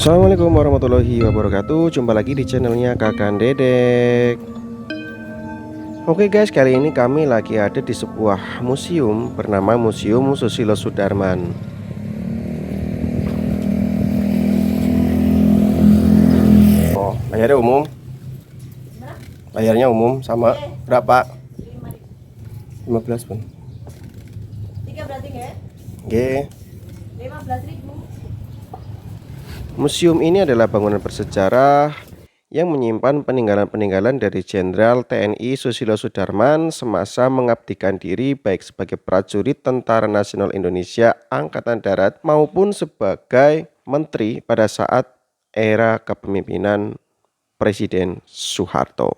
Assalamualaikum warahmatullahi wabarakatuh. Jumpa lagi di channelnya Kakak Dedek. Oke guys, kali ini kami lagi ada di sebuah museum bernama Museum Susilo Sudarman. Oh, bayarnya umum? Bayarnya umum sama berapa? 15 pun. 3 berarti nggak? Oke. 15.000. Museum ini adalah bangunan bersejarah yang menyimpan peninggalan-peninggalan dari Jenderal TNI Susilo Sudarman semasa mengabdikan diri baik sebagai prajurit Tentara Nasional Indonesia Angkatan Darat maupun sebagai menteri pada saat era kepemimpinan Presiden Soeharto.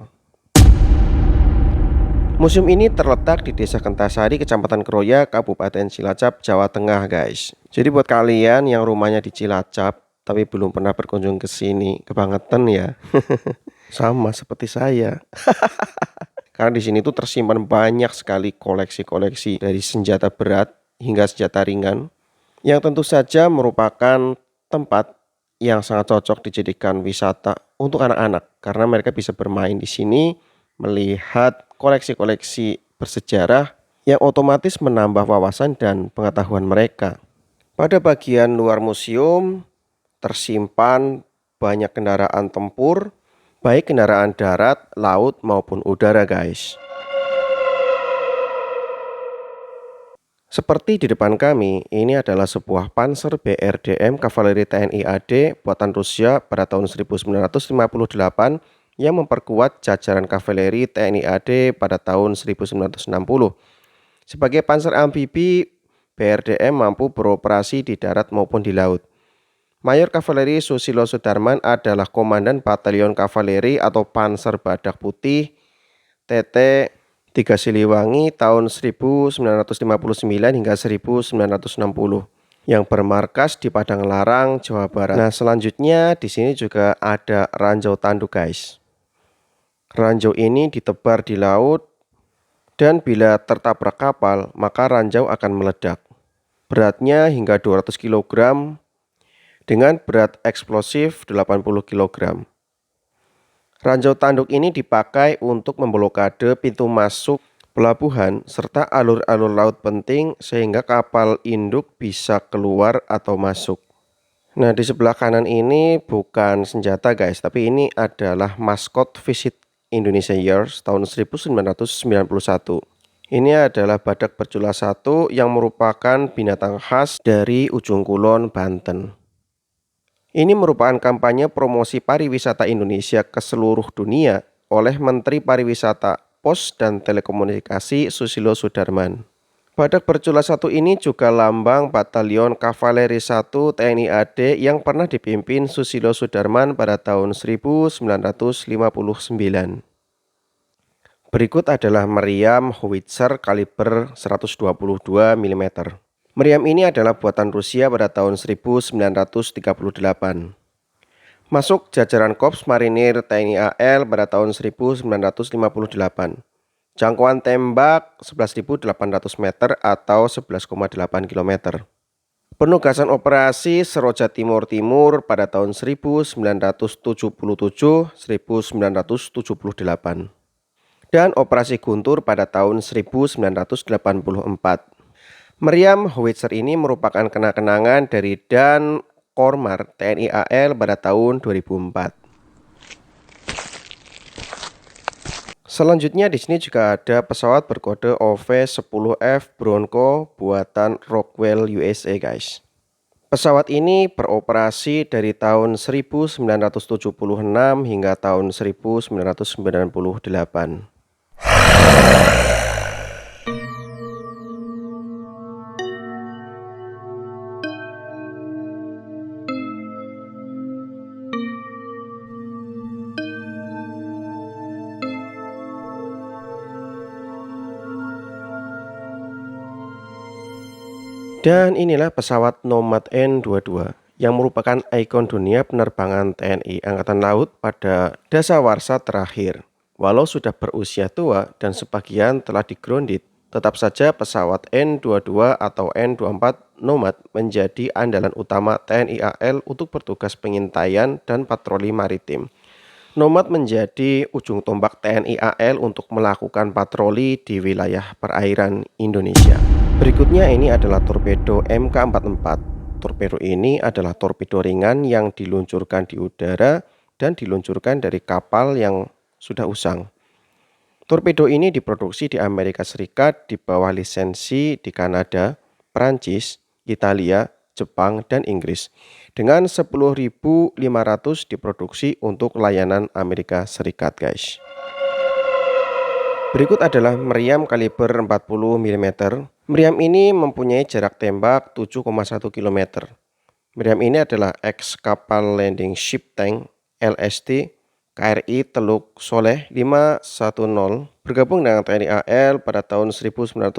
Museum ini terletak di Desa Kentasari, Kecamatan Kroya, Kabupaten Cilacap, Jawa Tengah, guys. Jadi buat kalian yang rumahnya di Cilacap tapi belum pernah berkunjung ke sini, kebangetan ya. Sama seperti saya. Karena di sini tuh tersimpan banyak sekali koleksi-koleksi dari senjata berat hingga senjata ringan yang tentu saja merupakan tempat yang sangat cocok dijadikan wisata untuk anak-anak karena mereka bisa bermain di sini, melihat koleksi-koleksi bersejarah yang otomatis menambah wawasan dan pengetahuan mereka. Pada bagian luar museum tersimpan banyak kendaraan tempur, baik kendaraan darat, laut maupun udara, guys. Seperti di depan kami, ini adalah sebuah Panzer BRDM kavaleri TNI AD buatan Rusia pada tahun 1958 yang memperkuat jajaran kavaleri TNI AD pada tahun 1960. Sebagai panzer amfibi, BRDM mampu beroperasi di darat maupun di laut. Mayor Kavaleri Susilo Sudarman adalah Komandan Batalion Kavaleri atau Panzer Badak Putih TT 3 Siliwangi tahun 1959 hingga 1960 yang bermarkas di Padang Larang, Jawa Barat. Nah, selanjutnya di sini juga ada ranjau tanduk, guys. Ranjau ini ditebar di laut dan bila tertabrak kapal, maka ranjau akan meledak. Beratnya hingga 200 kg dengan berat eksplosif 80 kg. Ranjau tanduk ini dipakai untuk memblokade pintu masuk pelabuhan serta alur-alur laut penting sehingga kapal induk bisa keluar atau masuk. Nah, di sebelah kanan ini bukan senjata, guys, tapi ini adalah maskot Visit Indonesia Years tahun 1991. Ini adalah badak bercula 1 yang merupakan binatang khas dari Ujung Kulon, Banten. Ini merupakan kampanye promosi pariwisata Indonesia ke seluruh dunia oleh Menteri Pariwisata, Pos dan Telekomunikasi Susilo Sudarman. Badak bercula 1 ini juga lambang Batalion Kavaleri 1 TNI AD yang pernah dipimpin Susilo Sudarman pada tahun 1959. Berikut adalah meriam howitzer kaliber 122 mm. Meriam ini adalah buatan Rusia pada tahun 1938. Masuk jajaran Korps Marinir TNI AL pada tahun 1958. Jangkauan tembak 11.800 meter atau 11,8 km. Penugasan operasi Seroja Timur pada tahun 1977-1978. Dan operasi Guntur pada tahun 1984. Meriam howitzer ini merupakan kenang-kenangan dari Dan Kormar TNI AL pada tahun 2004. Selanjutnya di sini juga ada pesawat berkode OV-10F Bronco buatan Rockwell USA, guys. Pesawat ini beroperasi dari tahun 1976 hingga tahun 1998. Dan inilah pesawat Nomad N-22 yang merupakan ikon dunia penerbangan TNI Angkatan Laut pada dasawarsa terakhir. Walau sudah berusia tua dan sebagian telah digrounded, Tetap saja pesawat N-22 atau N-24 Nomad menjadi andalan utama TNI AL untuk bertugas pengintaian dan patroli maritim. Nomad menjadi ujung tombak TNI AL untuk melakukan patroli di wilayah perairan Indonesia. Berikutnya ini adalah torpedo Mk-44. Torpedo ini adalah torpedo ringan yang diluncurkan di udara dan diluncurkan dari kapal yang sudah usang. Torpedo ini diproduksi di Amerika Serikat di bawah lisensi di Kanada, Prancis, Italia, Jepang, dan Inggris. Dengan 10.500 diproduksi untuk layanan Amerika Serikat, guys. Berikut adalah meriam kaliber 40 mm. Meriam ini mempunyai jarak tembak 7,1 km. Meriam ini adalah ex kapal landing ship tank LST KRI Teluk Soleh 510 bergabung dengan TNI AL pada tahun 1979.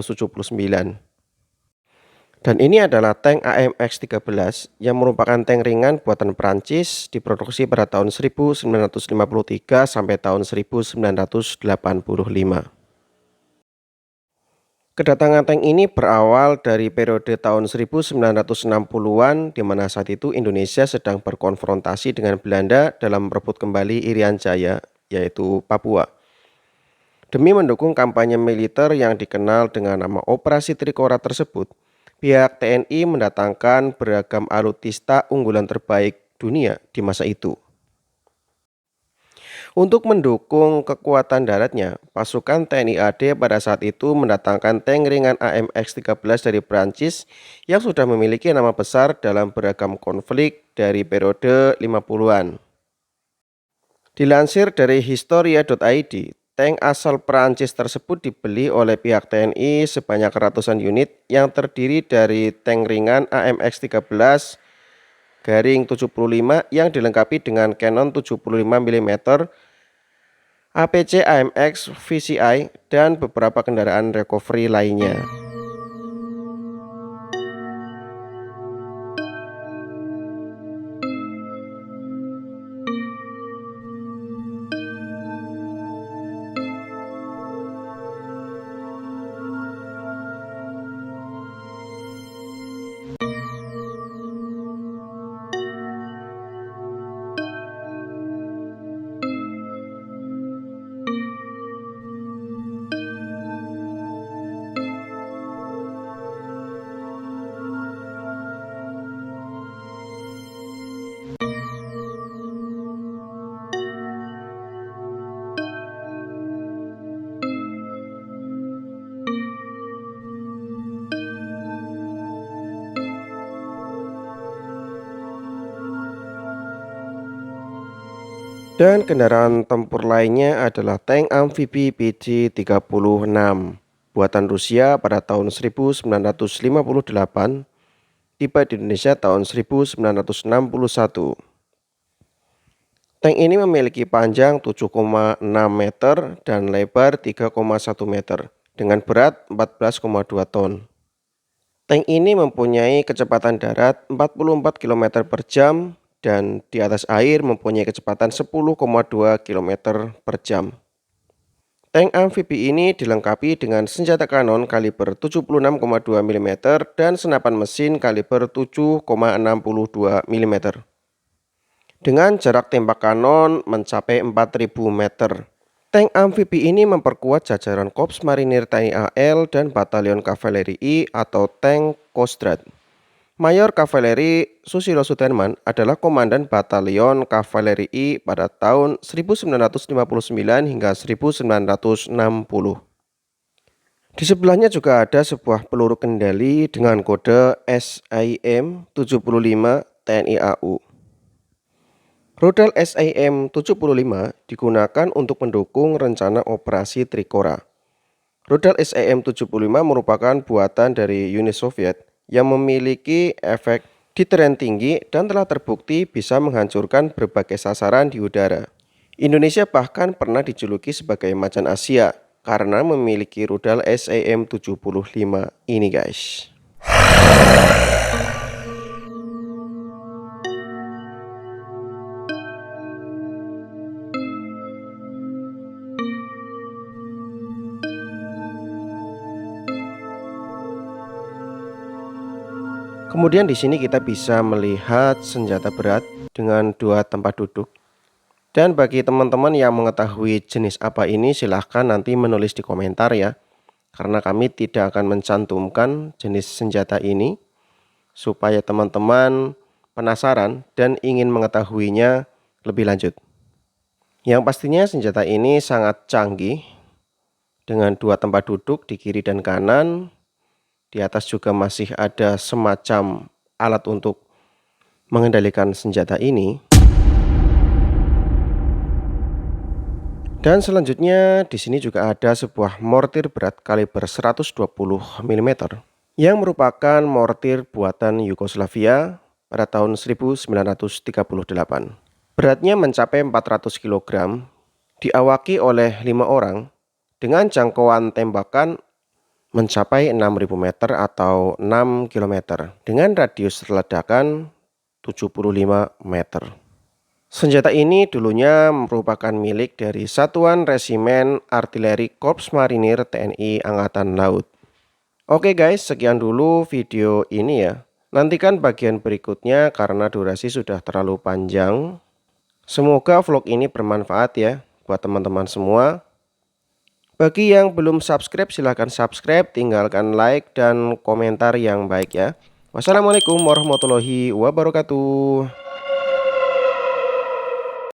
Dan ini adalah tank AMX-13 yang merupakan tank ringan buatan Prancis diproduksi pada tahun 1953 sampai tahun 1985. Kedatangan tank ini berawal dari periode tahun 1960-an di mana saat itu Indonesia sedang berkonfrontasi dengan Belanda dalam merebut kembali Irian Jaya, yaitu Papua. Demi mendukung kampanye militer yang dikenal dengan nama Operasi Trikora tersebut, pihak TNI mendatangkan beragam alutsista unggulan terbaik dunia di masa itu. Untuk mendukung kekuatan daratnya, pasukan TNI AD pada saat itu mendatangkan tank ringan AMX-13 dari Prancis yang sudah memiliki nama besar dalam beragam konflik dari periode 50-an. Dilansir dari historia.id, tank asal Prancis tersebut dibeli oleh pihak TNI sebanyak ratusan unit yang terdiri dari tank ringan AMX-13 garing 75 yang dilengkapi dengan Cannon 75 mm, APC AMX VCI, dan beberapa kendaraan recovery lainnya. Dan kendaraan tempur lainnya adalah tank amfibi BJ-36 buatan Rusia pada tahun 1958, tiba di Indonesia tahun 1961. Tank ini memiliki panjang 7,6 meter dan lebar 3,1 meter dengan berat 14,2 ton. Tank ini mempunyai kecepatan darat 44 km per jam dan di atas air mempunyai kecepatan 10,2 km per jam. Tank amfibi ini dilengkapi dengan senjata kanon kaliber 76,2 mm dan senapan mesin kaliber 7,62 mm. Dengan jarak tembak kanon mencapai 4.000 meter. Tank amfibi ini memperkuat jajaran Korps Marinir TNI AL dan Batalion Kavaleri I atau Tank Kostrad. Mayor Kavaleri Susilo Sudirman adalah komandan Batalion Kavaleri I pada tahun 1959 hingga 1960. Di sebelahnya juga ada sebuah peluru kendali dengan kode SAM-75 TNI AU. Rudal SAM-75 digunakan untuk mendukung rencana operasi Trikora. Rudal SAM-75 merupakan buatan dari Uni Soviet yang memiliki efek deteren tinggi dan telah terbukti bisa menghancurkan berbagai sasaran di udara. Indonesia bahkan pernah dijuluki sebagai macan Asia karena memiliki rudal SAM-75 ini, guys. Kemudian di sini kita bisa melihat senjata berat dengan 2 tempat duduk. Dan bagi teman-teman yang mengetahui jenis apa ini, silahkan nanti menulis di komentar ya. Karena kami tidak akan mencantumkan jenis senjata ini, supaya teman-teman penasaran dan ingin mengetahuinya lebih lanjut. Yang pastinya senjata ini sangat canggih dengan 2 tempat duduk di kiri dan kanan. Di atas juga masih ada semacam alat untuk mengendalikan senjata ini. Dan selanjutnya di sini juga ada sebuah mortir berat kaliber 120 mm yang merupakan mortir buatan Yugoslavia pada tahun 1938. Beratnya mencapai 400 kg, diawaki oleh 5 orang dengan jangkauan tembakan mencapai 6.000 meter atau 6 km dengan radius ledakan 75 meter. Senjata ini dulunya merupakan milik dari Satuan Resimen Artileri Korps Marinir TNI Angkatan Laut. Oke guys, sekian dulu video ini ya. Nantikan bagian berikutnya karena durasi sudah terlalu panjang. Semoga vlog ini bermanfaat ya buat teman-teman semua. Bagi yang belum subscribe, silahkan subscribe, tinggalkan like dan komentar yang baik ya. Wassalamualaikum warahmatullahi wabarakatuh.